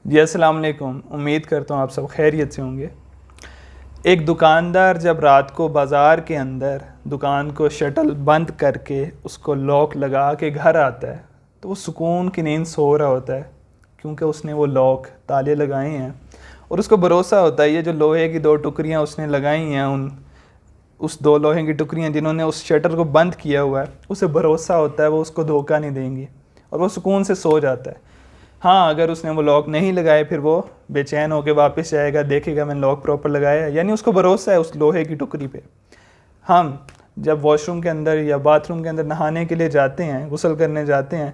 جی السلام علیکم، امید کرتا ہوں آپ سب خیریت سے ہوں گے۔ ایک دکاندار جب رات کو بازار کے اندر دکان کو شٹل بند کر کے اس کو لاک لگا کے گھر آتا ہے تو وہ سکون کی نیند سو رہا ہوتا ہے، کیونکہ اس نے وہ لاک تالے لگائے ہیں اور اس کو بھروسہ ہوتا ہے یہ جو لوہے کی دو ٹکریاں اس نے لگائی ہیں، اس دو لوہے کی ٹکریاں جنہوں نے اس شٹر کو بند کیا ہوا ہے، اسے بھروسہ ہوتا ہے وہ اس کو دھوکہ نہیں دیں گی اور وہ سکون سے سو جاتا ہے۔ ہاں، اگر اس نے وہ لاک نہیں لگائے پھر وہ بے چین ہو کے واپس جائے گا، دیکھے گا میں نے لاک پراپر لگایا ہے، یعنی اس کو بھروسہ ہے اس لوہے کی ٹکری پہ۔ ہم جب واش روم کے اندر یا باتھ روم کے اندر نہانے کے لیے جاتے ہیں، غسل کرنے جاتے ہیں،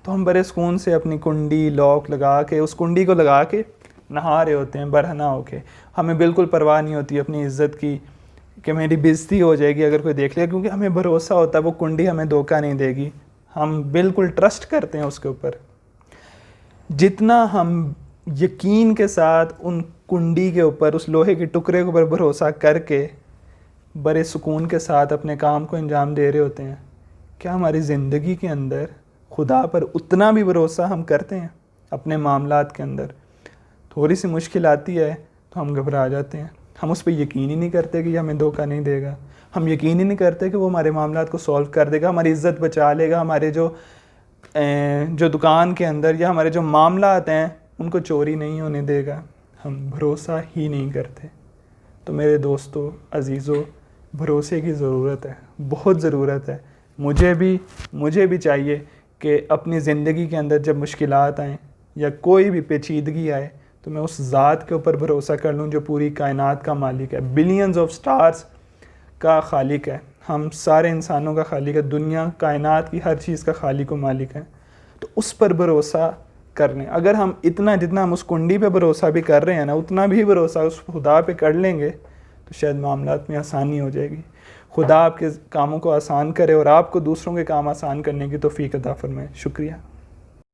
تو ہم بڑے سکون سے اپنی کنڈی لاک لگا کے اس کنڈی کو لگا کے نہا رہے ہوتے ہیں برہنہ ہو کے۔ ہمیں بالکل پرواہ نہیں ہوتی اپنی عزت کی کہ میری بےعزتی ہو جائے گی اگر کوئی دیکھ لے، کیونکہ ہمیں بھروسہ ہوتا ہے وہ کنڈی ہمیں دھوکہ نہیں دے گی، ہم بالکل ٹرسٹ کرتے ہیں اس کے اوپر۔ جتنا ہم یقین کے ساتھ ان کنڈی کے اوپر، اس لوہے کے ٹکڑے کے اوپر بھروسہ کر کے بڑے سکون کے ساتھ اپنے کام کو انجام دے رہے ہوتے ہیں، کیا ہماری زندگی کے اندر خدا پر اتنا بھی بھروسہ ہم کرتے ہیں؟ اپنے معاملات کے اندر تھوڑی سی مشکل آتی ہے تو ہم گھبرا جاتے ہیں، ہم اس پہ یقین ہی نہیں کرتے کہ یہ ہمیں دھوکہ نہیں دے گا، ہم یقین ہی نہیں کرتے کہ وہ ہمارے معاملات کو سولو کر دے گا، ہماری عزت بچا لے گا، ہمارے جو دکان کے اندر یا ہمارے جو معاملات ہیں ان کو چوری نہیں ہونے دے گا، ہم بھروسہ ہی نہیں کرتے۔ تو میرے دوستو عزیزو، بھروسے کی ضرورت ہے، بہت ضرورت ہے۔ مجھے بھی چاہیے کہ اپنی زندگی کے اندر جب مشکلات آئیں یا کوئی بھی پیچیدگی آئے تو میں اس ذات کے اوپر بھروسہ کر لوں جو پوری کائنات کا مالک ہے، بلینز آف سٹارز کا خالق ہے، ہم سارے انسانوں کا خالق ہے، دنیا کائنات کی ہر چیز کا خالق و مالک ہے۔ تو اس پر بھروسہ کرنے، اگر ہم جتنا ہم اس کنڈی پہ بھروسہ بھی کر رہے ہیں نا، اتنا بھی بھروسہ اس خدا پہ کر لیں گے تو شاید معاملات میں آسانی ہو جائے گی۔ خدا آپ کے کاموں کو آسان کرے اور آپ کو دوسروں کے کام آسان کرنے کی توفیق عطا فرمائے۔ شکریہ۔